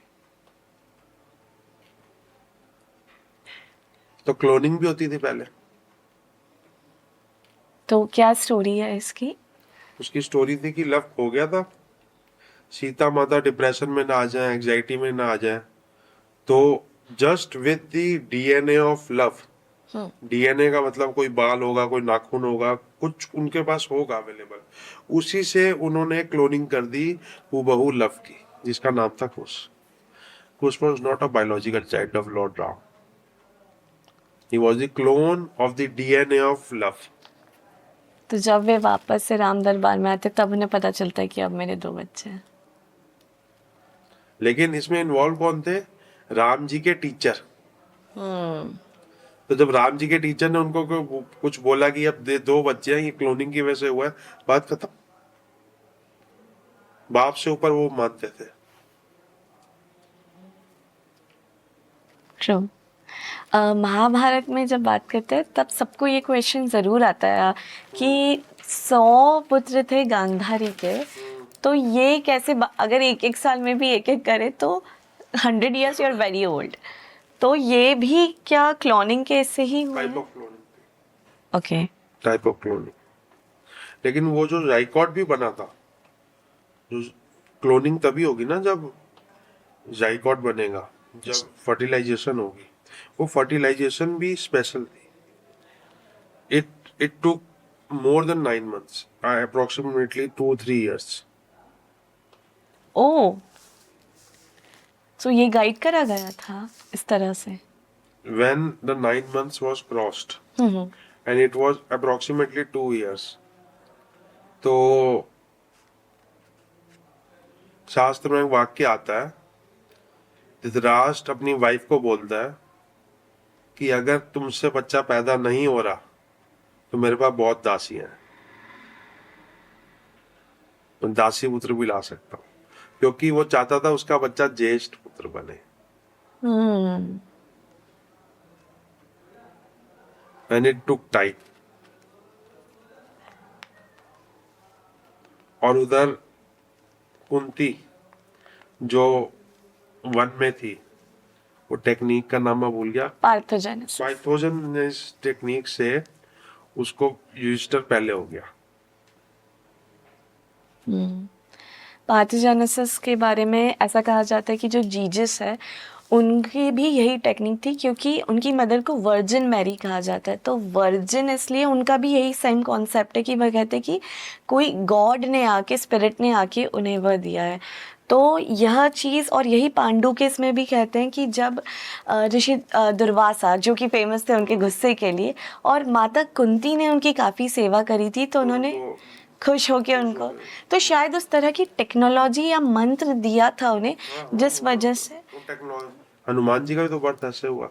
तो क्लोनिंग भी होती थी पहले। तो क्या स्टोरी है इसकी? उसकी स्टोरी थी कि लव हो गया था, सीता माता डिप्रेशन में ना आ जाए, एंग्जाइटी में ना आ जाए, तो just with the DNA of love, DNA का मतलब कोई बाल होगा, कोई नाखून होगा, कुछ उनके पास होगा अवेलेबल, उसी से उन्होंने क्लोनिंग कर दी हूबहू लव की, जिसका नाम था कुश। कुश was not a biological child of Lord Ram. He was the clone of the DNA of love. तो जब वे वापस से राम दरबार में आते तब उन्हें पता चलता है कि अब मेरे 2 बच्चे हैं। लेकिन इसमें इन्वॉल्व कौन थे? राम जी के टीचर। तो जब राम जी के टीचर ने उनको कुछ बोला कि अब 2 बच्चे हैं, ये क्लोनिंग की वजह से हुआ है, बात खत्म। बाप से ऊपर वो मानते थे। ट्रू। महाभारत में जब बात करते हैं तब सबको ये क्वेश्चन ज़रूर आता है कि 100 पुत्र थे गांधारी के, तो ये कैसे अगर एक साल में भी एक करे तो 100 years you are very old, तो ये भी क्या क्लोनिंग के से ही हुआ टाइप है? Of cloning. Okay. Type of cloning. लेकिन वो जो जाइगोट भी बना था, जो क्लोनिंग तभी होगी ना जब जाइगोट बनेगा, जब फर्टिलाइजेशन होगी। वो फर्टिलाइजेशन भी स्पेशल थी। It took more than 9 months, approximately 2-3 years. ओह, तो ये गाइड करा गया था इस तरह से। When the 9 months was crossed, and it was approximately 2 years, तो शास्त्र में एक वाक्य आता है, धृतराष्ट्र अपनी वाइफ को बोलता है कि अगर तुमसे बच्चा पैदा नहीं हो रहा तो मेरे पास बहुत दासी हैं, तो दासी पुत्र भी ला सकता हूँ, क्योंकि वो चाहता था उसका बच्चा ज्येष्ठ पुत्र बने। And it took time. और उधर कुंती जो वन में थी, वो टेक्निक का नाम मैं भूल गया, पार्थोजेनेसिस। पाइथोजेनेसिस टेक्निक से उसको युधिष्ठिर पहले हो गया। पार्थोजेनेसिस के बारे में ऐसा कहा जाता है कि जो जीसस है उनकी भी यही टेक्निक थी, क्योंकि उनकी मदर को वर्जिन मैरी कहा जाता है, तो वर्जिन इसलिए उनका भी यही सेम कॉन्सेप्ट है कि वह कहते हैं कि कोई गॉड ने आके, स्पिरिट ने आके उन्हें वह दिया है। तो यह चीज़, और यही पांडु के इसमें भी कहते हैं कि जब ऋषि दुर्वासा जो कि फेमस थे उनके गुस्से के लिए, और माता कुंती ने उनकी काफ़ी सेवा करी थी, तो उन्होंने खुश होके उनको, तो शायद उस तरह की टेक्नोलॉजी या मंत्र दिया था उन्हें, जिस वजह से हनुमान जी का भी तो बर्थ ऐसे हुआ।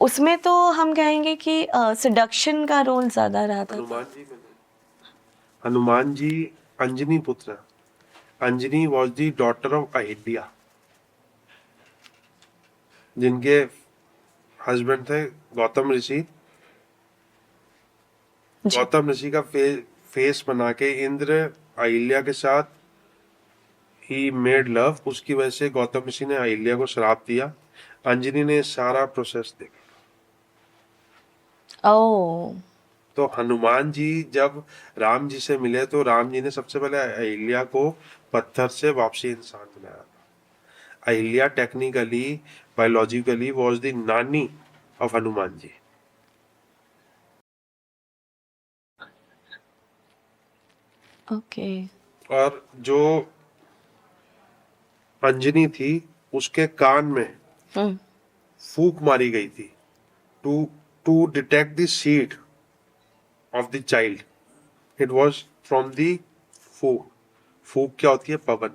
उसमें तो हम कहेंगे कि सडक्शन का रोल ज्यादा रहा था। हनुमान जी अंजनी पुत्र। Anjani was the daughter of Ahilya, जिनके हस्बैंड थे गौतम ऋषि। गौतम ऋषि का फेस बना के इंद्र अहिल्या के साथ ही मेड लव, उसकी वजह से गौतम ऋषि ने अहिल्या को श्राप दिया। अंजनी ने सारा प्रोसेस देखा। ओह, तो हनुमान जी जब राम जी से मिले तो राम जी ने सबसे पहले अहिल्या को पत्थर से वापसी इंसान बनाया। Ahilya technically, biologically was the नानी ऑफ हनुमान जी। ओके। और जो अंजनी थी उसके कान में फूक मारी गई थी to detect the seed of the child. It was from the फूक। फूक क्या होती है? पवन।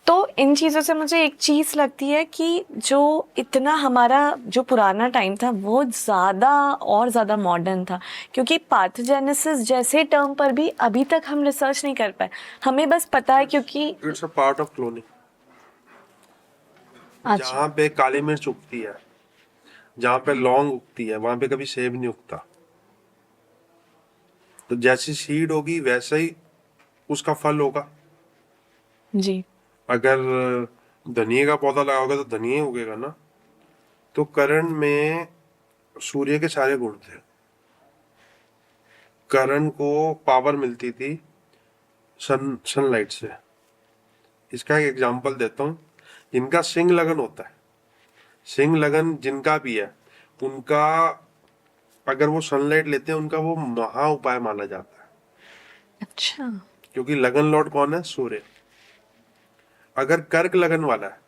तो इन चीज़ों से मुझे एक चीज़ लगती है कि जो इतना हमारा जो पुराना टाइम था वो ज़्यादा और ज़्यादा मॉडर्न था, क्योंकि पार्थोजेनेसिस जैसे टर्म पर भी अभी तक हम रिसर्च नहीं कर पाए। हमें बस पता है क्योंकि it's a part of cloning. जहाँ पे काली मिर्च उगती है, जहाँ पे लौंग उगती है, वहां पे कभी सेब नहीं उगता। तो जैसी सीड होगी वैसा ही उसका फल होगा। जी। अगर धनिया का पौधा लगाओगे तो धनिया ही उगेगा ना। तो कर्ण में सूर्य के सारे गुण थे। करण को पावर मिलती थी सनलाइट से। इसका एक एग्जांपल देता हूँ। जिनका सिंह लगन होता है, सिंह लगन जिनका भी है, उनका अगर वो सनलाइट लेते हैं, उनका वो महा उपाय माना जाता है। अच्छा। क्योंकि लगन लॉर्ड कौन है? सूर्य। अगर कर्क लगन वाला है,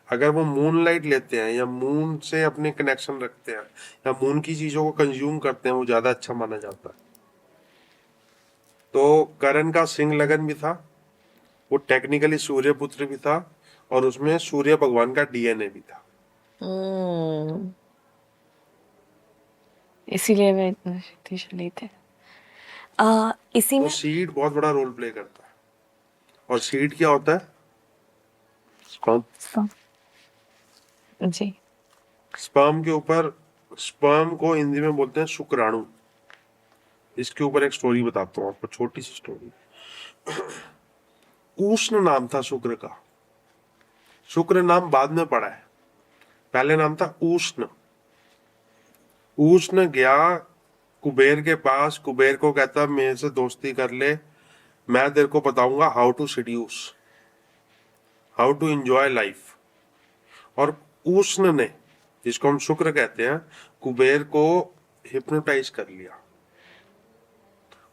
अगर वो मून लाइट लेते हैं या मून से अपने कनेक्शन रखते हैं या मून की चीजों को कंज्यूम करते हैं, वो ज्यादा अच्छा माना जाता है। तो करण का सिंह लगन भी था, वो टेक्निकली सूर्य पुत्र भी था, और उसमें सूर्य भगवान का डीएनए भी था। हम्म, इसीलिए वे इतने शक्तिशाली थे। इसी तो में सीड बहुत बड़ा रोल प्ले करता है। और सीड क्या होता है? स्पर्म। जी। स्पर्म के ऊपर, स्पर्म को हिंदी में बोलते हैं शुक्राणु। इसके ऊपर एक स्टोरी बताता हूँ आपको, छोटी सी स्टोरी। उष्ण नाम था शुक्र का। शुक्र नाम बाद में पड़ा है, पहले नाम था उष्ण। उष्ण गया कुबेर के पास, कुबेर को कहता मेरे से दोस्ती कर ले, मैं तेरे को बताऊंगा how to seduce, how to enjoy life. और उष्ण ने, जिसको हम शुक्र कहते हैं, कुबेर को हिप्नोटाइज कर लिया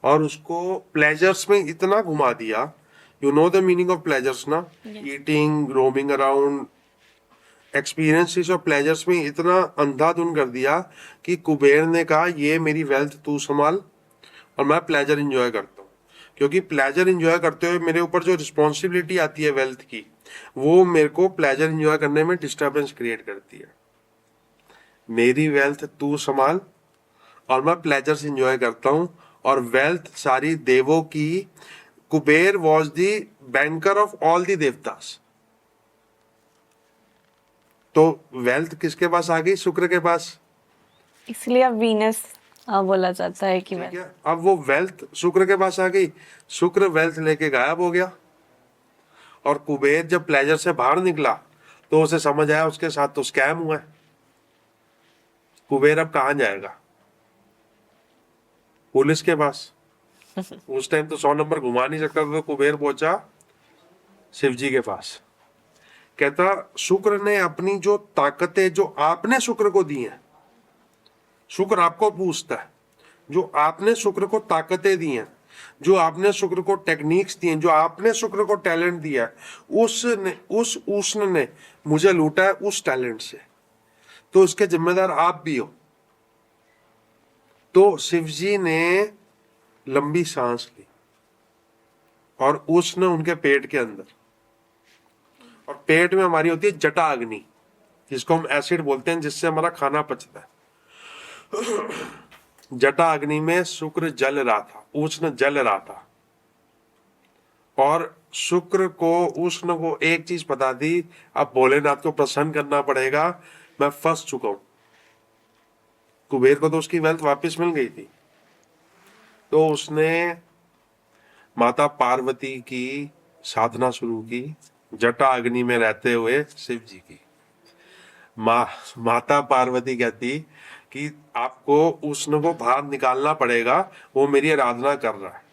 और उसको प्लेजर्स में इतना घुमा दिया। You know the meaning of pleasures ना? ईटिंग, रोमिंग अराउंड, एक्सपीरियंसेस और प्लेजर्स में इतना अंधाधुन कर दिया कि कुबेर ने कहा ये मेरी वेल्थ तू संभाल और मैं प्लेजर एंजॉय करता हूँ। क्योंकि प्लेजर एंजॉय करते हुए मेरे ऊपर जो रिस्पॉन्सिबिलिटी आती है वेल्थ की, वो मेरे को प्लेजर एंजॉय करने में डिस्टर्बेंस क्रिएट करती है। मेरी वेल्थ तू संभाल और मैं प्लेजर्स एंजॉय करता हूँ। और वेल्थ सारी देवों की, Kuber was the banker of all the देवतास। तो वेल्थ किसके पास आ गई? शुक्र के पास। इसलिए अब वीनस बोला जाता है कि ठीक है, अब वो वेल्थ शुक्र के पास आ गई, शुक्र वेल्थ लेके गायब हो गया। और कुबेर जब प्लेजर से बाहर निकला तो उसे समझ आया उसके साथ तो स्कैम हुआ है। कुबेर अब कहां जाएगा? पुलिस के पास। उस टाइम तो 100 नंबर घुमा नहीं सकता था, तो कुबेर पहुंचा शिव जी के पास। कहता शुक्र ने अपनी जो ताकतें जो आपने शुक्र को दी हैं, शुक्र आपको पूछता है, जो आपने शुक्र को ताकतें दी हैं, जो आपने शुक्र को टेक्निक्स दी हैं, जो आपने शुक्र को टैलेंट दिया है, उस उष्ण ने मुझे लूटा है उस टैलेंट से, तो इसके जिम्मेदार आप भी हो। तो शिव जी ने लंबी सांस ली और उष्ण उनके पेट के अंदर, और पेट में हमारी होती है जटा अग्नि, जिसको हम एसिड बोलते हैं, जिससे हमारा खाना पचता है। जटा अग्नि में शुक्र जल रहा था, उष्ण जल रहा था। और शुक्र को, उष्ण को एक चीज बता दी, अब भोलेनाथ को प्रसन्न करना पड़ेगा, मैं फंस चुका हूं। कुबेर को तो उसकी वेल्थ वापस मिल गई थी, तो उसने माता पार्वती की साधना शुरू की, जटा अग्नि में रहते हुए शिव जी की। माता पार्वती कहती कि आपको उष्ण को बाहर निकालना पड़ेगा, वो मेरी आराधना कर रहा है।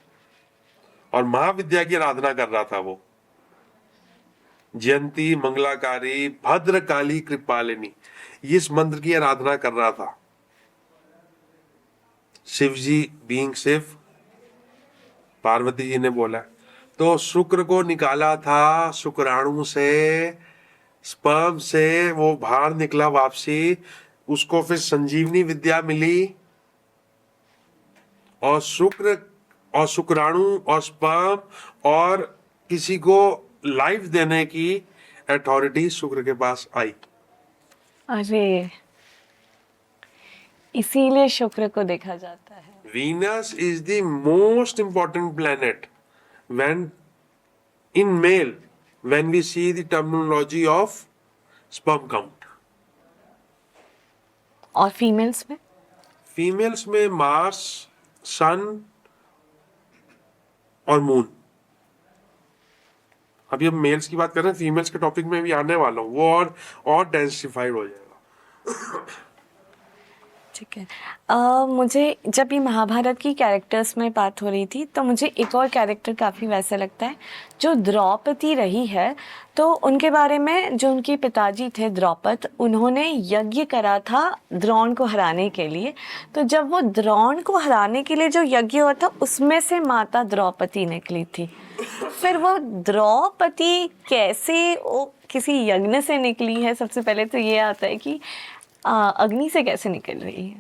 और महाविद्या की आराधना कर रहा था वो, जयंती मंगलाकारी भद्रकाली कृपालिनी, इस मंत्र की आराधना कर रहा था। शिव जी बीइंग शिव, पार्वती जी ने बोला, तो शुक्र को निकाला था शुक्राणु से, स्पर्म से वो बाहर निकला वापसी, उसको फिर संजीवनी विद्या मिली, और शुक्र और शुक्राणु और स्पर्म और किसी को लाइफ देने की अथॉरिटी शुक्र के पास आई। अरे, इसीलिए शुक्र को देखा जाता है। Venus is the most important planet when in male, when we see the terminology of sperm count. और फीमेल्स में फीमेल्स में मार्स, सन और मून। अभी हम मेल्स की बात कर रहे हैं, फीमेल्स के टॉपिक में भी आने वाला हूँ, वो और डेंसिफाइड हो जाएगा। ठीक है। मुझे जब ये महाभारत की कैरेक्टर्स में बात हो रही थी तो मुझे एक और कैरेक्टर काफ़ी वैसा लगता है जो द्रौपदी रही है। तो उनके बारे में, जो उनके पिताजी थे द्रौपद, उन्होंने यज्ञ करा था द्रोण को हराने के लिए। तो जब वो द्रोण को हराने के लिए जो यज्ञ हुआ था उसमें से माता द्रौपदी निकली थी। फिर वो द्रौपदी कैसे वो किसी यज्ञ से निकली है, सबसे पहले तो ये आता है कि अग्नि से कैसे निकल रही है।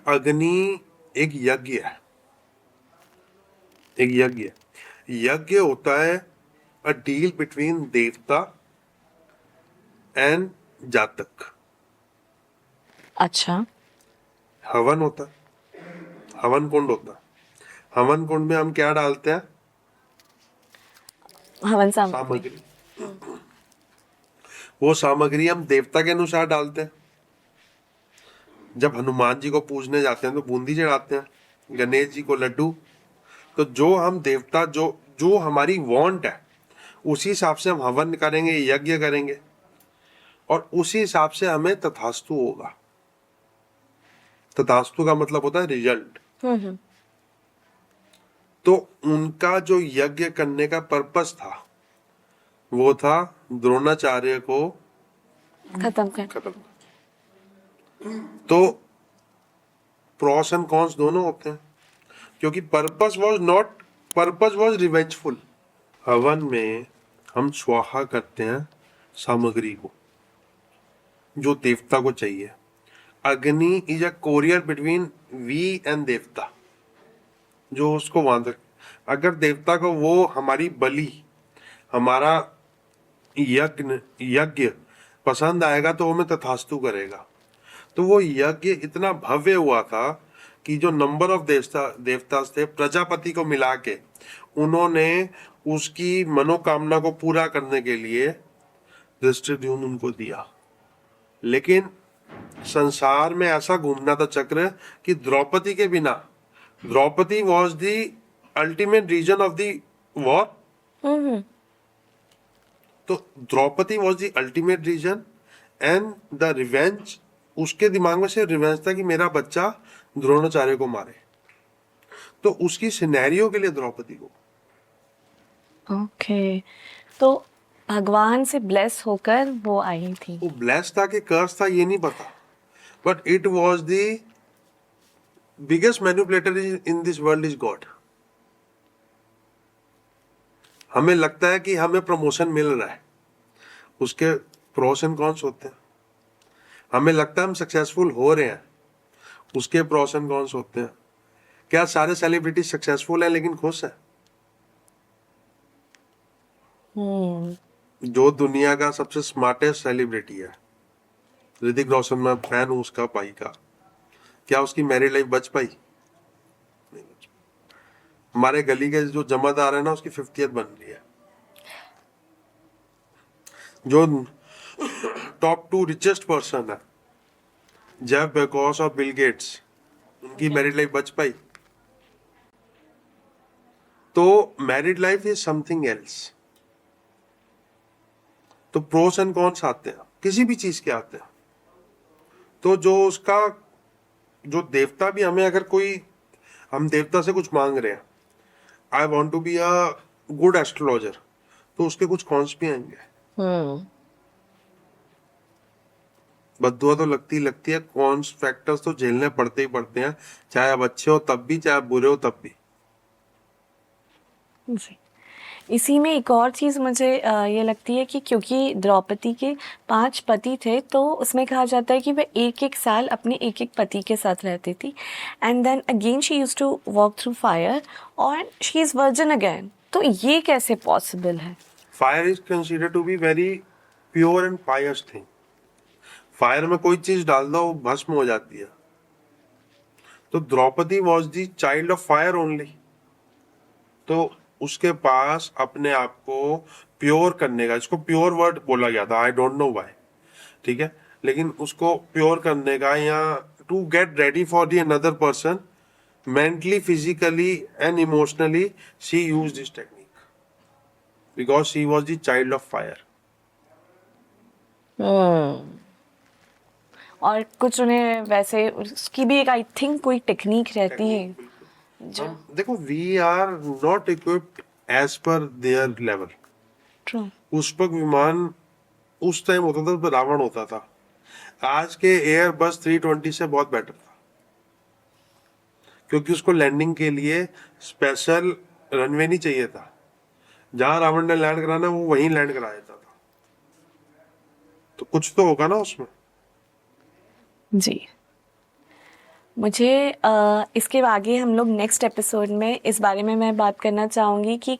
अग्नि एक यज्ञ है, एक यज्ञ है। यज्ञ होता है अ डील बिटवीन देवता एंड जातक। अच्छा। हवन होता है, हवन कुंड होता है। हवन कुंड में हम क्या डालते हैं? हवन सामग्री। सामग्री। वो सामग्री हम देवता के अनुसार डालते हैं। जब हनुमान जी को पूजने जाते हैं तो बूंदी चढ़ाते हैं, गणेश जी को लड्डू। तो जो हम देवता, जो जो हमारी वांट है, उसी हिसाब से हम हवन करेंगे, यज्ञ करेंगे, और उसी हिसाब से हमें तथास्तु होगा। तथास्तु का मतलब होता है रिजल्ट। तो उनका जो यज्ञ करने का पर्पस था वो था द्रोणाचार्य को खत्म। तो प्रॉस एंड कॉन्स दोनों होते हैं, क्योंकि पर्पस वाज रिवेंजफुल। हवन में हम स्वाहा करते हैं सामग्री को जो देवता को चाहिए। Agni is a courier between we and देवता, जो उसको वहां तक, अगर देवता को वो हमारी बलि, हमारा यज्ञ पसंद आएगा तो वो हमें तथास्तु करेगा। तो वो यज्ञ इतना भव्य हुआ था कि जो नंबर ऑफ देवता थे, प्रजापति को मिला के उन्होंने उसकी मनोकामना को पूरा करने के लिए दृष्टिद्युम्न उनको दिया। लेकिन संसार में ऐसा घूमना था चक्र कि द्रौपदी के बिना, Draupadi was the ultimate reason of the war. तो Draupadi was the ultimate reason and the revenge, उसके दिमाग में सिर्फ रिवेंज था कि मेरा बच्चा द्रोणाचार्य को मारे। तो उसकी सिनेरियो के लिए द्रौपदी को, ओके, तो भगवान से ब्लेस होकर वो आई थी। वो ब्लेस था कि कर्स था ये नहीं पता, but it was the biggest manipulator in this world is God. हमें लगता है कि हमें प्रमोशन मिल रहा है, उसके प्रोस एंड कॉन्स होते हैं। हमें लगता है हम सक्सेसफुल हो रहे हैं, उसके प्रोस एंड कॉन्स होते हैं। क्या सारे सेलिब्रिटी सक्सेसफुल हैं लेकिन खुश हैं? जो दुनिया का सबसे स्मार्टेस्ट सेलिब्रिटी है, ऋतिक रोशन, मैं फैन हूं उसका, भाई का, क्या उसकी मैरिड लाइफ बच पाई? नहीं बच पाई। हमारे गली के जो जमादार है ना, उसकी 50th बन रही है। जो टॉप 2 रिचेस्ट पर्सन है, जेफ बेजोस और बिल गेट्स, उनकी मैरिड लाइफ बच पाई? तो married life is something else. तो प्रोस एंड कॉन्स आते हैं, किसी भी चीज के आते हैं। तो जो उसका, जो देवता भी हमें, अगर कोई, हम देवता से कुछ मांग रहे हैं, I want to be a good astrologer, तो उसके कुछ कॉन्स भी आएंगे। बद्दुआ तो लगती है, कॉन्स फैक्टर्स तो झेलने पड़ते ही पड़ते हैं, चाहे आप अच्छे हो तब भी, चाहे आप बुरे हो तब भी। जी। इसी में एक और चीज़ मुझे ये लगती है कि क्योंकि द्रौपदी के 5 पति थे, तो उसमें कहा जाता है कि वह एक साल अपने एक पति के साथ रहती थी, and then again she used to walk through fire और शी इज़ वर्जिन अगेन। तो ये कैसे पॉसिबल है? Fire is considered to be very pure and pious thing. Fire में कोई चीज डाल दो वो भस्म हो जाती है। तो Draupadi was the child of fire only. तो उसके पास अपने आप को प्योर करने का, इसको प्योर वर्ड बोला गया था, आई डोंट नो व्हाई, ठीक है, लेकिन उसको प्योर करने का, या to get ready for the another person mentally, physically and emotionally, she used this technique because she was the child of fire. और कुछ उन्हें वैसे उसकी भी एक आई थिंक कोई टेक्निक रहती है जो हम देखो, we are not equipped as per their level. True Pushpak Viman उस टाइम होता था तो रावण होता था, आज के एयर बस 320 से बहुत बेटर था, क्योंकि उसको लैंडिंग के लिए स्पेशल रनवे नहीं चाहिए था। जहां रावण ने लैंड कराना वो वहीं लैंड करा देता था। तो कुछ तो होगा ना उसमें। जी। मुझे इसके आगे हम लोग नेक्स्ट एपिसोड में इस बारे में मैं बात करना चाहूँगी कि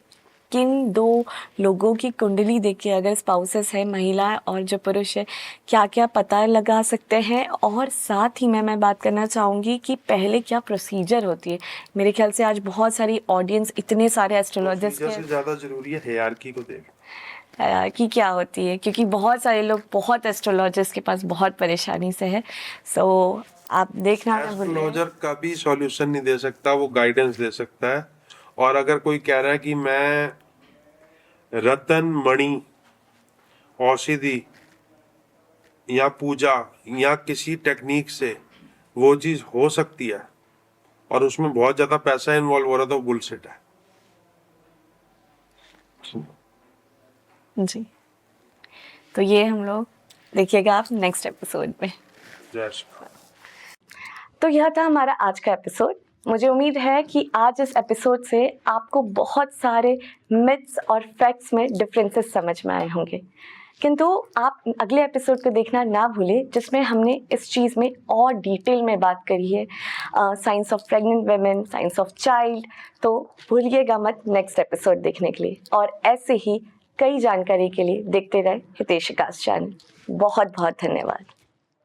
किन दो लोगों की कुंडली देख के, अगर स्पाउसेस है महिला और जो पुरुष है, क्या क्या पता लगा सकते हैं। और साथ ही मैं बात करना चाहूँगी कि पहले क्या प्रोसीजर होती है। मेरे ख्याल से आज बहुत सारी ऑडियंस, इतने सारे एस्ट्रोलॉजिस्ट प्रोसीजर से ज्यादा जरूरी है हायरार्की को देख। कि क्या होती है, क्योंकि बहुत सारे लोग, बहुत एस्ट्रोलॉजिस्ट के पास बहुत परेशानी से है। सो आप देखना ना भूलिए। एस्ट्रोलॉजर कभी सॉल्यूशन नहीं दे सकता, वो गाइडेंस दे सकता है। और अगर कोई कह रहा है कि मैं रतन मणि औषधि या पूजा या किसी टेक्निक से वो चीज हो सकती है और उसमें बहुत ज्यादा पैसा इन्वॉल्व हो रहा है, तो बुलशिट है। जी, तो ये हम लोग देखिएगा आप नेक्स्ट एपिसोड में। जय श्री राम। तो यह था हमारा आज का एपिसोड। मुझे उम्मीद है कि आज इस एपिसोड से आपको बहुत सारे मिथ्स और फैक्ट्स में डिफरेंसेस समझ में आए होंगे, किंतु आप अगले एपिसोड को देखना ना भूलें, जिसमें हमने इस चीज़ में और डिटेल में बात करी है, science of pregnant women, science of child. तो भूलिएगा मत नेक्स्ट एपिसोड देखने के लिए, और ऐसे ही कई जानकारी के लिए देखते रहे हितेश आकाश चैनल। बहुत बहुत धन्यवाद।